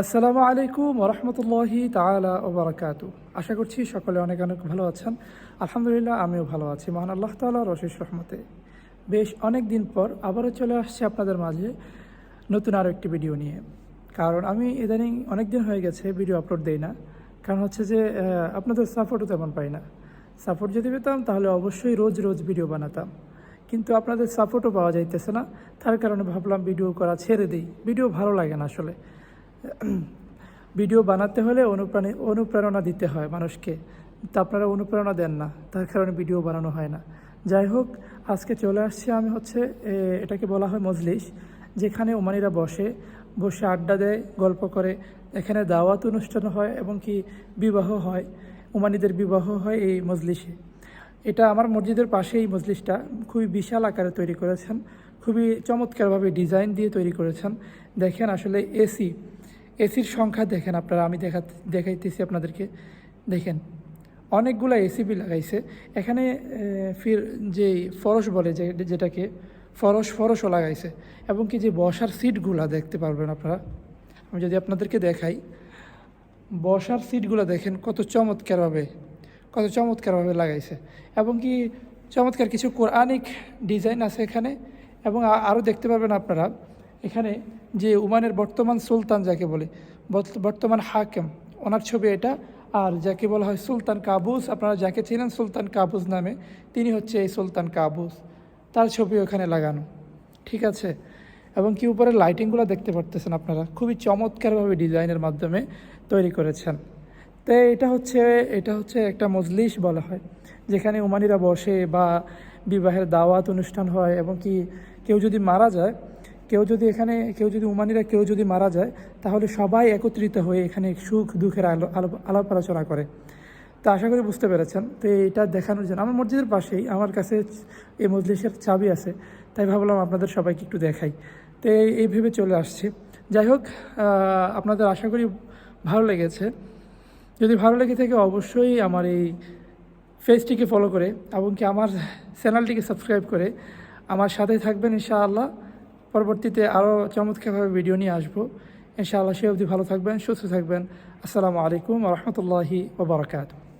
আসসালামু আলাইকুম ওরহমতুল্লাহি তাআলা ওয়া বারাকাতু। আশা করছি সকলে অনেক অনেক ভালো আছেন। আলহামদুলিল্লাহ আমিও ভালো আছি মহান আল্লাহ তাআলার অশেষ রহমতে। বেশ অনেক দিন পর আবারও চলে আসছে আপনাদের মাঝে নতুন আরও একটি ভিডিও নিয়ে। কারণ আমি ইদানিং অনেক দিন হয়ে গেছে ভিডিও আপলোড দেই না। কারণ হচ্ছে যে আপনাদের সাপোর্টও তেমন পাই না। সাপোর্ট যদি পেতাম তাহলে অবশ্যই রোজ রোজ ভিডিও বানাতাম, কিন্তু আপনাদের সাপোর্টও পাওয়া যাইতেছে না। তার কারণে ভাবলাম ভিডিও করা ছেড়ে দিই। ভিডিও ভালো লাগে না আসলে। ভিডিও বানাতে হলে অনুপ্রেরণা দিতে হয় মানুষকে, তা আপনারা অনুপ্রেরণা দেন না, তার কারণে ভিডিও বানানো হয় না। যাই হোক, আজকে চলে আসছি আমি হচ্ছে এটাকে বলা হয় মজলিস, যেখানে ওমানিরা বসে বসে আড্ডা দেয়, গল্প করে। এখানে দাওয়াত অনুষ্ঠান হয় এবং কি বিবাহ হয়, ওমানিদের বিবাহ হয় এই মজলিসে। এটা আমার মসজিদের পাশে এই মজলিসটা খুবই বিশাল আকারে তৈরি করেছেন, খুবই চমৎকারভাবে ডিজাইন দিয়ে তৈরি করেছেন। দেখেন আসলে এসির সংখ্যা দেখেন আপনারা, আমি দেখাইতেছি আপনাদেরকে। দেখেন অনেকগুলো এসিবি লাগাইছে এখানে। ফির যে ফরশ বলে যেটাকে ফরশও লাগাইছে, এবং কি যে বসার সিটগুলা দেখতে পারবেন আপনারা। আমি যদি আপনাদেরকে দেখাই, বসার সিটগুলো দেখেন কত চমৎকারভাবে লাগাইছে, এবং কি চমৎকার কিছু কোরআনিক ডিজাইন আছে এখানে। এবং আরও দেখতে পারবেন আপনারা এখানে যে ওমানের বর্তমান সুলতান যাকে বলে, বর্তমান হাকেম, ওনার ছবি এটা। আর যাকে বলা হয় সুলতান কাবুস, আপনারা যাকে চেনেন সুলতান কাবুস নামে, তিনি হচ্ছে এই সুলতান কাবুস, তার ছবি ওখানে লাগানো। ঠিক আছে, এবং কি উপরের লাইটিংগুলো দেখতে পারতেছেন আপনারা, খুবই চমৎকারভাবে ডিজাইনের মাধ্যমে তৈরি করেছেন। তো এটা হচ্ছে একটা মজলিস বলা হয়, যেখানে ওমানিরা বসে বা বিবাহের দাওয়াত অনুষ্ঠান হয়। এবং কি কেউ যদি মারা যায়, ওমানিরা কেউ যদি মারা যায়, তাহলে সবাই একত্রিত হয়ে এখানে সুখ দুঃখের আলাপ আলোচনা করে। তো আশা করি বুঝতে পেরেছেন। তো এটা দেখানোর জন্য আমার মসজিদের পাশেই আমার কাছে এই মজলিসের চাবি আছে, তাই ভাবলাম আপনাদের সবাইকে একটু দেখাই। তো এই ভেবে চলে আসছে। যাই হোক, আপনাদের আশা করি ভালো লেগেছে। যদি ভালো লেগে থাকে অবশ্যই আমার এই পেজটিকে ফলো করে এবং কি আমার চ্যানেলটিকে সাবস্ক্রাইব করে আমার সাথে থাকবেন ইনশাআল্লাহ। পরবর্তীতে আরও চমৎকারভাবে ভিডিও নিয়ে আসবো ইনশাআল্লাহ। সে অবধি ভালো থাকবেন, সুস্থ থাকবেন। আসসালামু আলাইকুম ওয়া রাহমাতুল্লাহি ওয়া বারাকাতুহু।